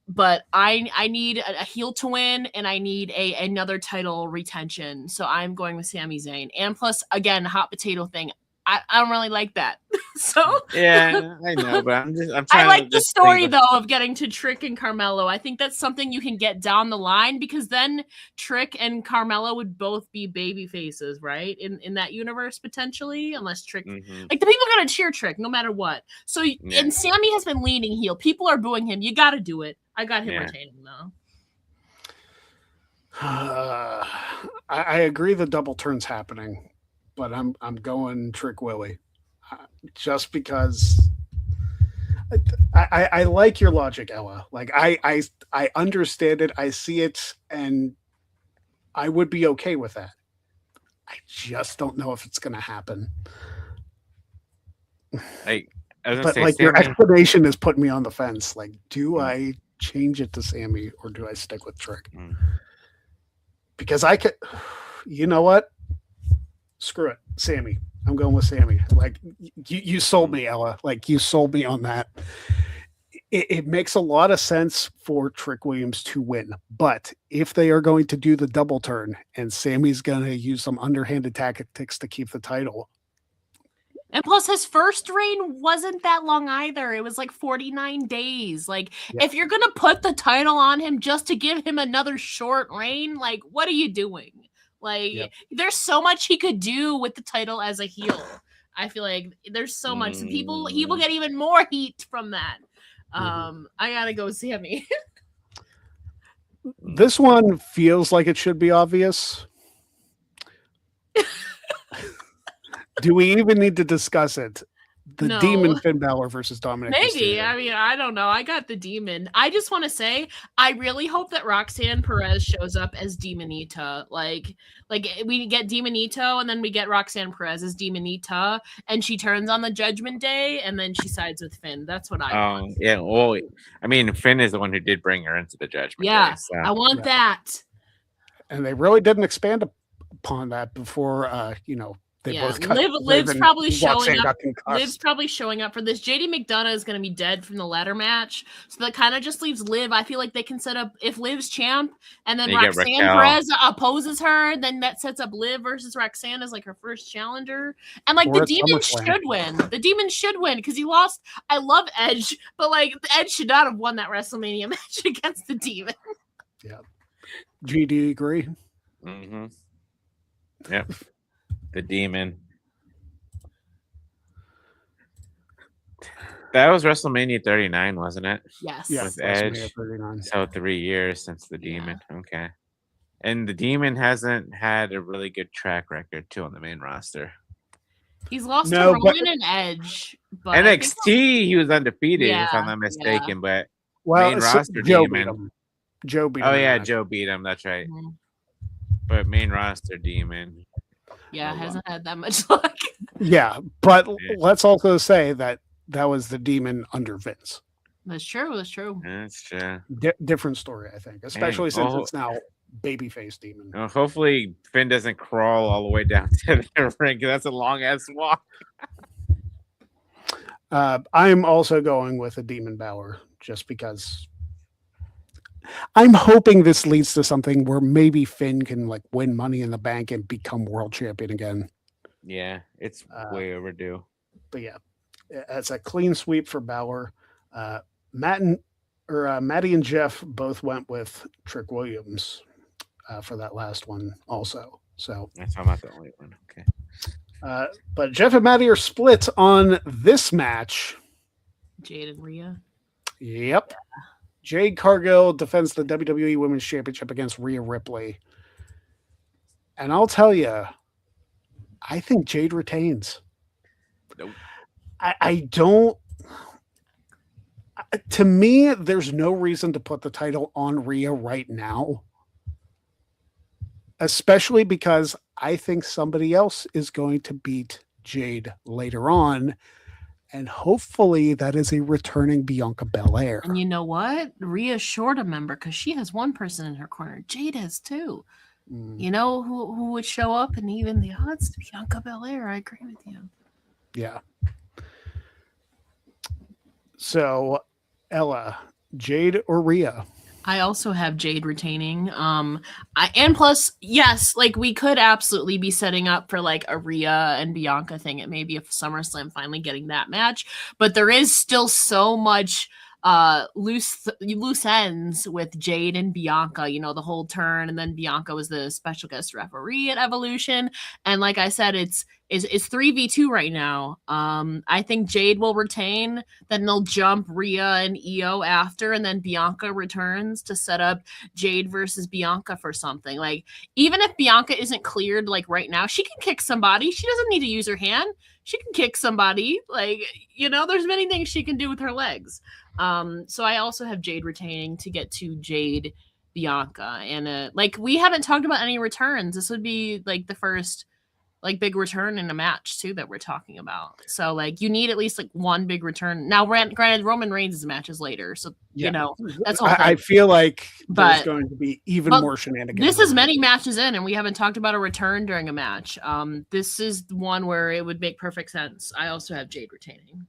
But I need a heel to win, and I need another title retention. So I'm going with Sami Zayn. And plus, again, hot potato thing. I don't really like that. So yeah, I know, but I'm trying. I like the story though of getting to Trick and Carmelo. I think that's something you can get down the line, because then Trick and Carmelo would both be baby faces, right? In that universe potentially, unless Trick like the people are gonna cheer Trick no matter what. So and Sammy has been leaning heel. People are booing him. You got to do it. I got him retaining though. I agree the double turn's happening, but I'm going Trick Willie, just because I like your logic, Ella. Like I understand it, I see it, and I would be okay with that. I just don't know if it's going to happen. Like, I was gonna but say, like Sammy, your explanation is putting me on the fence. Like, do I change it to Sammy or do I stick with Trick? Because I could, you know what? Screw it, Sammy. I'm going with Sammy. Like you sold me, Ella. Like you sold me on that. It makes a lot of sense for Trick Williams to win, but if they are going to do the double turn and Sammy's going to use some underhanded tactics to keep the title. And plus, his first reign wasn't that long either. It was like 49 days. Like, if you're going to put the title on him just to give him another short reign, like, what are you doing? Like, there's so much he could do with the title as a heel. I feel like there's so much. He will get even more heat from that. I gotta go Sammy. This one feels like it should be obvious. Do we even need to discuss it? The Demon Finn Balor versus Dominic Maybe. Mysterio. I mean, I don't know. I got the Demon. I just want to say, I really hope that Roxanne Perez shows up as Demonita. Like we get Demonito, and then we get Roxanne Perez as Demonita, and she turns on the Judgment Day, and then she sides with Finn. That's what I want. Yeah. Well, I mean, Finn is the one who did bring her into the Judgment Day. So. I want that. And they really didn't expand upon that before, they both got Liv's probably showing up. Liv's probably showing up for this. JD McDonough is going to be dead from the ladder match, so that kind of just leaves Liv. I feel like they can set up if Liv's champ, and then Roxanne Perez opposes her, then that sets up Liv versus Roxanne as like her first challenger. And like the Demon should win. The Demon should win because he lost. I love Edge, but like Edge should not have won that WrestleMania match against the Demon. Yeah. GD agree. Yep. The Demon. That was WrestleMania 39, wasn't it? Yes. With Edge. 39. So 3 years since the Demon. Okay. And the Demon hasn't had a really good track record too on the main roster. He's lost to Roman and Edge. But NXT, he was undefeated, if I'm not mistaken. But main roster Demon. Joe beat him. Oh yeah, Joe beat him. That's right. But main roster Demon. Yeah, Oh, wow. hasn't had that much luck. Yeah, but Yeah. let's also say that was the demon under Vince. That's true. That's true. That's true. Different story, I think, especially since it's now babyface demon. Well, hopefully Finn doesn't crawl all the way down to the ring, 'cause that's a long ass walk. I'm also going with a Demon Balor just because I'm hoping this leads to something where maybe Finn can like win Money in the Bank and become world champion again. Yeah, it's way overdue. But yeah, it's a clean sweep for Balor. Maddie and Jeff both went with Trick Williams for that last one also. So That's I'm not the only one. Okay. but Jeff and Maddie are split on this match. Jade and Rhea. Yep. Jade Cargill defends the WWE Women's Championship against Rhea Ripley. And I'll tell you, I think Jade retains. Nope. I don't. To me, there's no reason to put the title on Rhea right now. Especially because I think somebody else is going to beat Jade later on. And hopefully that is a returning Bianca Belair. And you know what? Rhea's short a member because she has one person in her corner. Jade has two. You know who would show up and even the odds? Bianca Belair. I agree with you. Yeah. So, Ella, Jade or Rhea? I also have Jade retaining. And plus, yes, like we could absolutely be setting up for like a Rhea and Bianca thing. It may be a SummerSlam finally getting that match, but there is still so much loose ends with Jade and Bianca, you know, the whole turn, and then Bianca was the special guest referee at Evolution. And like I said, it's 3v2 right now. I think Jade will retain, then they'll jump Rhea and Io after, and then Bianca returns to set up Jade versus Bianca for something. Like, even if Bianca isn't cleared like right now, she can kick somebody. She doesn't need to use her hand. She can kick somebody. Like, you know, there's many things she can do with her legs. So I also have Jade retaining to get to Jade Bianca. And like, we haven't talked about any returns. This would be like the first like big return in a match too that we're talking about. So like you need at least like one big return. Now, granted, Roman Reigns' matches later, so you know that's all. I feel like there's But- going to be even more shenanigans. This is many matches in, and we haven't talked about a return during a match. This is one where it would make perfect sense. I also have Jade retaining.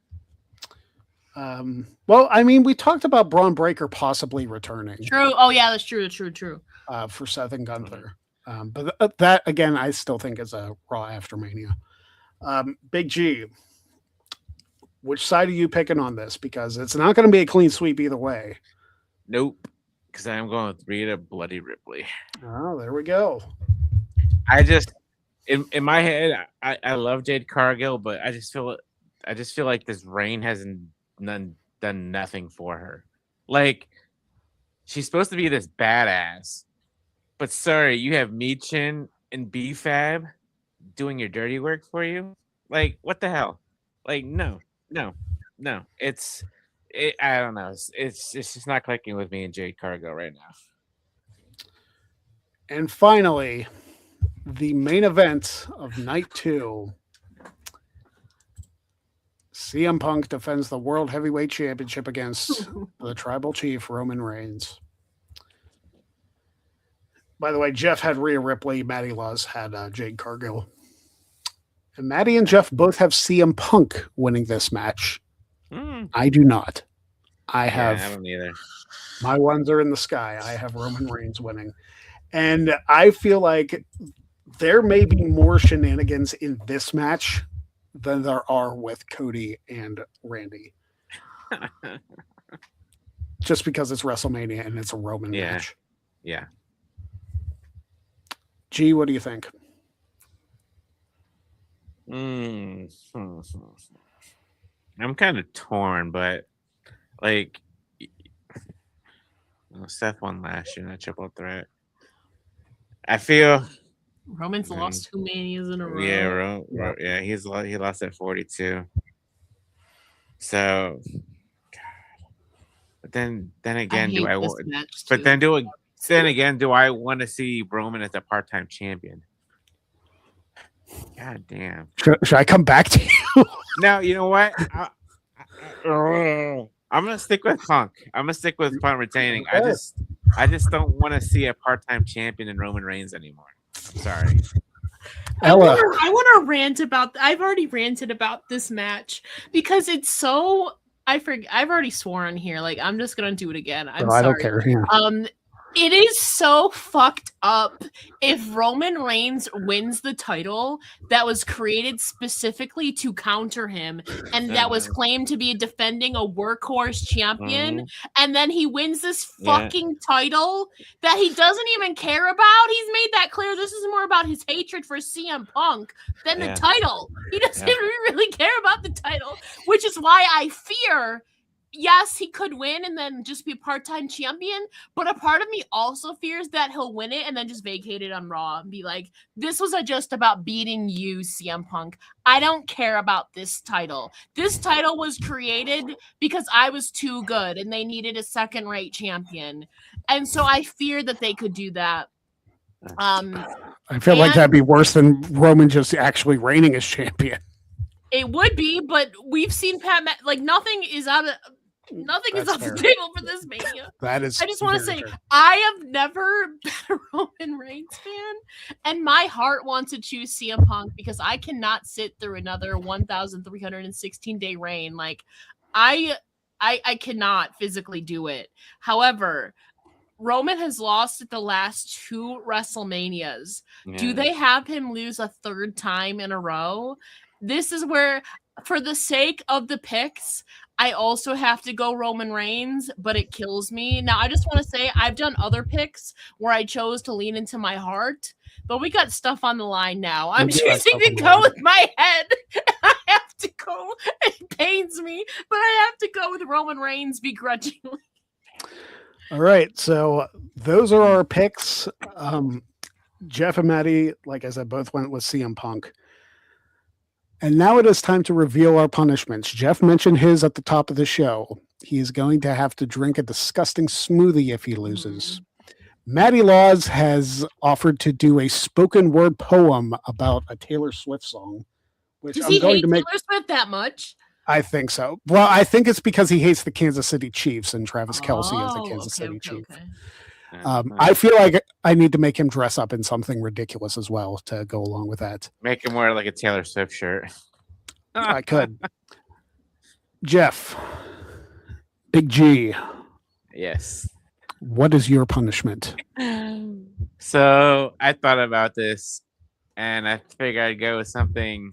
Well, I mean, we talked about Braun Breaker possibly returning. True. Oh yeah, that's true. True. For Seth and Gunther. But that again, I still think is a Raw after Mania. Big G, which side are you picking on this? Because it's not going to be a clean sweep either way. Nope. Because I'm going with Rhea Bloody Ripley. Oh, there we go. I just in my head, I love Jade Cargill, but I just feel like this reign hasn't done nothing for her. Like, she's supposed to be this badass, but sorry, you have Michin and B-Fab doing your dirty work for you. Like, what the hell? Like, no. I don't know. It's just not clicking with me and Jade Cargill right now. And finally, the main event of night 2. CM Punk defends the World Heavyweight Championship against the Tribal Chief, Roman Reigns. By the way, Jeff had Rhea Ripley. Maddie Laws had Jade Cargill. And Maddie and Jeff both have CM Punk winning this match. I do not. I don't either. My ones are in the sky. I have Roman Reigns winning. And I feel like there may be more shenanigans in this match than there are with Cody and Randy. Just because it's WrestleMania and it's a Roman match. Yeah. G, what do you think? I'm kind of torn, but like Seth won last year in a triple threat. I feel Roman's lost 2 manias in a row. Yeah, he lost at 42. So, but then again, do I want? But then again, do I want to see Roman as a part-time champion? God damn. Should I come back to you? No, you know what? I'm gonna stick with Punk. I'm gonna stick with Punk retaining. Okay. I just don't want to see a part-time champion in Roman Reigns anymore. Sorry. Ella. I want to rant about. I've already ranted about this match because it's so. I've already sworn here. Like I'm just gonna do it again. I'm I don't sorry. care. Yeah. It is so fucked up if Roman Reigns wins the title that was created specifically to counter him and that was claimed to be defending a workhorse champion, and then he wins this fucking title that he doesn't even care about. He's made that clear. This is more about his hatred for CM Punk than the title. He doesn't really care about the title, which is why I fear. Yes, he could win and then just be a part-time champion, but a part of me also fears that he'll win it and then just vacate it on Raw and be like, this was just about beating you, CM Punk. I don't care about this title. This title was created because I was too good and they needed a second-rate champion. And so I fear that they could do that. I feel like that'd be worse than Roman just actually reigning as champion. It would be, but we've seen nothing is off the table for this Mania. That is. I just want to say, I have never been a Roman Reigns fan, and my heart wants to choose CM Punk because I cannot sit through another 1,316-day reign. Like, I cannot physically do it. However, Roman has lost at the last 2 WrestleManias. Yeah. Do they have him lose a 3rd time in a row? This is where, for the sake of the picks, I also have to go Roman Reigns, but it kills me. Now, I just want to say I've done other picks where I chose to lean into my heart, but we got stuff on the line now. I'm choosing to go with my head. I have to go. It pains me, but I have to go with Roman Reigns begrudgingly. All right, so those are our picks. Jeff and Maddie, like I said, both went with CM Punk. And now it is time to reveal our punishments. Jeff mentioned his at the top of the show. He is going to have to drink a disgusting smoothie if he loses. Maddie Laws has offered to do a spoken word poem about a Taylor Swift song, which Does he hate Taylor Swift that much? I think so. Well, I think it's because he hates the Kansas City Chiefs and Travis Kelce is a Kansas City Chief. Okay. I feel like I need to make him dress up in something ridiculous as well to go along with that. Make him wear like a Taylor Swift shirt. I could. Jeff, Big G. Yes. What is your punishment? So I thought about this and I figured I'd go with something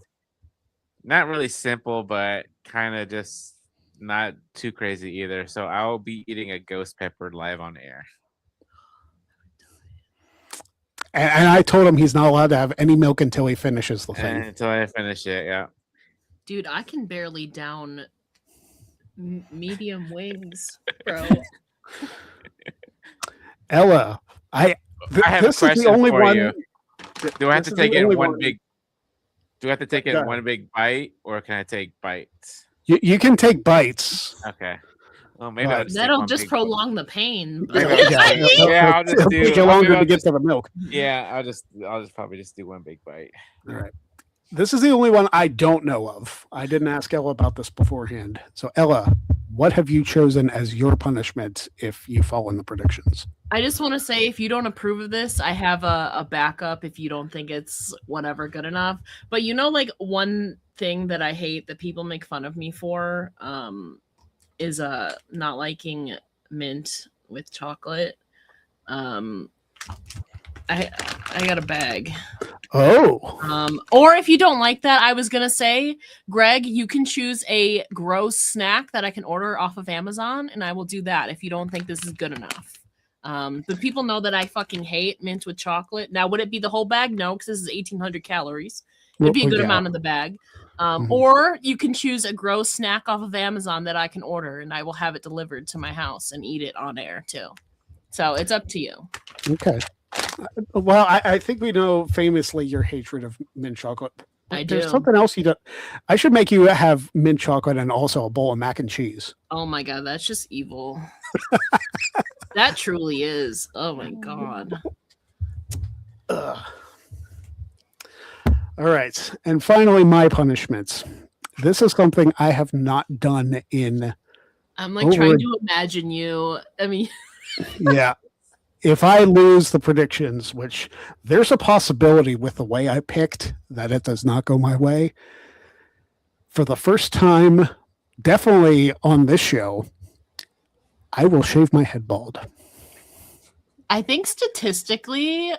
not really simple, but kind of just not too crazy either. So I'll be eating a ghost pepper live on air. And I told him he's not allowed to have any milk until he finishes the thing. Until I finish it, yeah. Dude, I can barely down medium wings, bro. Ella, I have a question for you. Do I have to take it in one big? Do I have to take it in one big bite, or can I take bites? You can take bites. Okay. Well, maybe that'll just prolong the pain. Yeah, I'll just do. Take you longer to get to the milk. Yeah, I'll just probably just do one big bite. All right. This is the only one I don't know of. I didn't ask Ella about this beforehand. So Ella, what have you chosen as your punishment if you fall in the predictions? I just want to say, if you don't approve of this, I have a backup if you don't think it's whatever good enough. But like one thing that I hate that people make fun of me for is not liking mint with chocolate. I got a bag. Oh. Or if you don't like that, I was gonna say, Greg, you can choose a gross snack that I can order off of Amazon, and I will do that if you don't think this is good enough. But people know that I fucking hate mint with chocolate. Now, would it be the whole bag? No, because this is 1,800 calories. It'd be a good amount of the bag. Or you can choose a gross snack off of Amazon that I can order, and I will have it delivered to my house and eat it on air too. So it's up to you. Okay. Well, I think we know famously your hatred of mint chocolate. I do. There's something else you don't. I should make you have mint chocolate and also a bowl of mac and cheese. Oh my God, that's just evil. That truly is. Oh my God. All All right. And finally, my punishments. This is something I have not done in. I'm like trying to imagine you. I mean, yeah. If I lose the predictions, which there's a possibility with the way I picked that it does not go my way, for the first time, definitely on this show, I will shave my head bald. I think statistically,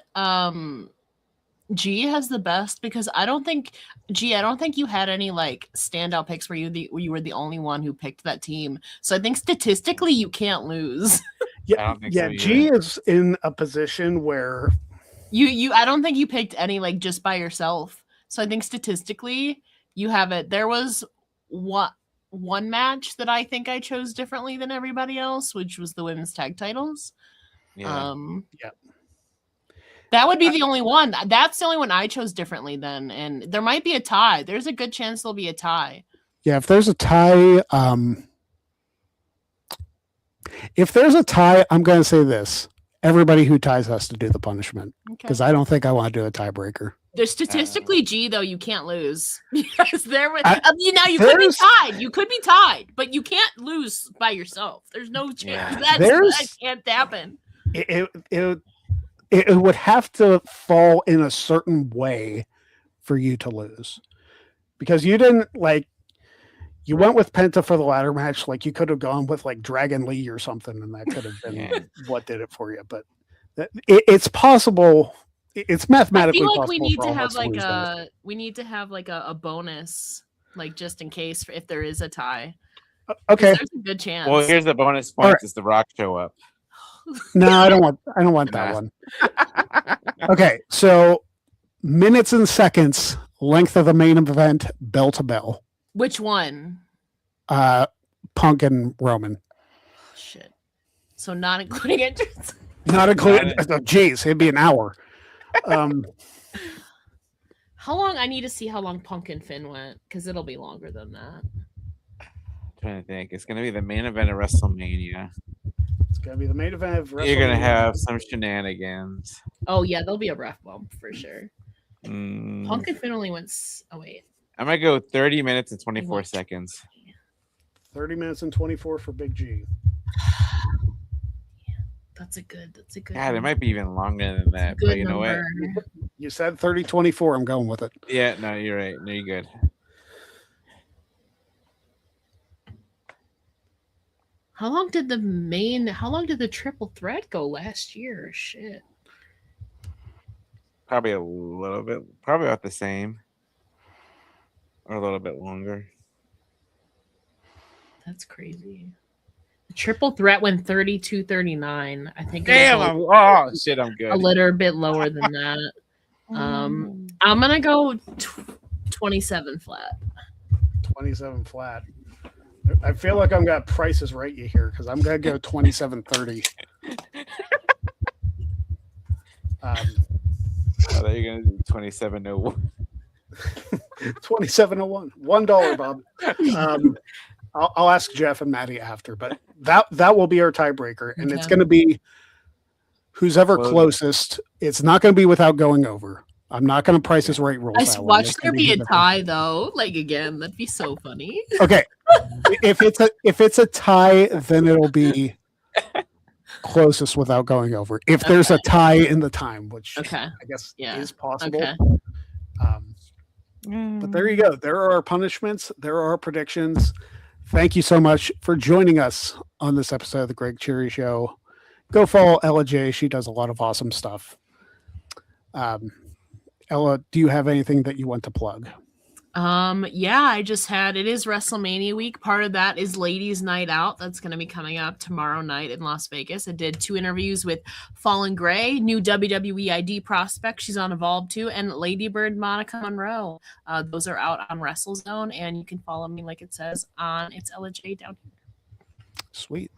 G has the best because I don't think you had any like standout picks where you were the only one who picked that team. So I think statistically you can't lose. Yeah, so G is in a position where I don't think you picked any like just by yourself. So I think statistically you have it. There was one match that I think I chose differently than everybody else, which was the women's tag titles. Yeah. That would be the only one. That's the only one I chose differently then. And there might be a tie. There's a good chance there'll be a tie. Yeah, if there's a tie, I'm going to say this. Everybody who ties has to do the punishment because I don't think I want to do a tiebreaker. There's statistically, G, though, you can't lose. Because now you could be tied. You could be tied, but you can't lose by yourself. There's no chance. That can't happen. It would have to fall in a certain way for you to lose because you didn't you went with Penta for the ladder match. Like you could have gone with like Dragon Lee or something and that could have been what did it for you. But it's possible. It's mathematically possible. We need to have like a bonus, like just in case if there is a tie. Okay. There's a good chance. Well, here's the bonus point: is The Rock show up? No, I don't want that one. Okay, so minutes and seconds, length of the main event, bell to bell. Which one? Punk and Roman. Oh, shit. So not including entrance. Not including. Geez, it'd be an hour. How long? I need to see how long Punk and Finn went because it'll be longer than that. I'm trying to think. It's gonna be the main event of WrestleMania. It's gonna be the main event of WrestleMania. You're gonna have some shenanigans. Oh yeah, there'll be a ref bump for sure. Punk and Finn only went. Oh wait. I'm gonna go 30 minutes and 24 seconds. 30 minutes and 24 for Big G. That's a good. Yeah, it might be even longer than that. But you know what? You said 30-24. I'm going with it. Yeah, no, you're right. No, you're good. How long did the triple threat go last year? Shit. Probably about the same. Or a little bit longer. That's crazy. The triple threat went 32-39. I think. Damn! I'm good. A little bit lower than that. I'm gonna go 27 flat. 27 flat. I feel like I'm got prices right you here because I'm gonna go 27-30. I thought you were gonna do 27-01. 27-01. $1, Bob. I'll ask Jeff and Maddie after, but that will be our tiebreaker, and it's going to be who's ever closest. It's not going to be without going over. I'm not going to Price is Right rules. I watch there be a tie though. Like again, that'd be so funny. Okay, if it's a tie, then it'll be closest without going over. If there's a tie in the time, which I guess is possible. Okay. But there you go. There are our punishments. There are our predictions. Thank you so much for joining us on this episode of the Greg Cherry Show. Go follow Ella J. She does a lot of awesome stuff. Ella, do you have anything that you want to plug? Yeah, it is WrestleMania week. Part of that is Ladies Night Out. That's going to be coming up tomorrow night in Las Vegas. I did 2 interviews with Fallen Gray, new WWE ID prospect. She's on Evolve 2, and Ladybird Monica Monroe. Those are out on WrestleZone, and you can follow me, like it says, on It's Ella J down here. Sweet.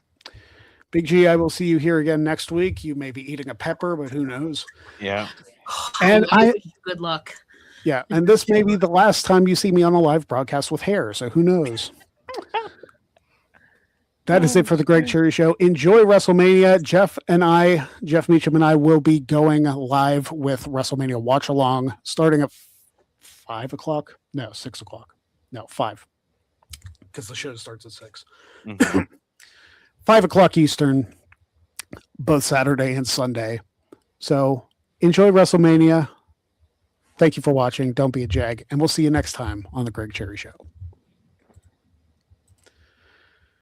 Big G, I will see you here again next week. You may be eating a pepper, but who knows? Yeah. And good luck. Yeah, and this may be the last time you see me on a live broadcast with hair, so who knows? That is it for the Greg Cherry Show. Enjoy WrestleMania. Jeff Meacham and I will be going live with WrestleMania Watch Along starting at 5 o'clock. No, 6 o'clock. No, 5. Because the show starts at 6. Mhm. 5 o'clock Eastern, both Saturday and Sunday. So enjoy WrestleMania. Thank you for watching. Don't be a jag. And we'll see you next time on The Greg Cherry Show.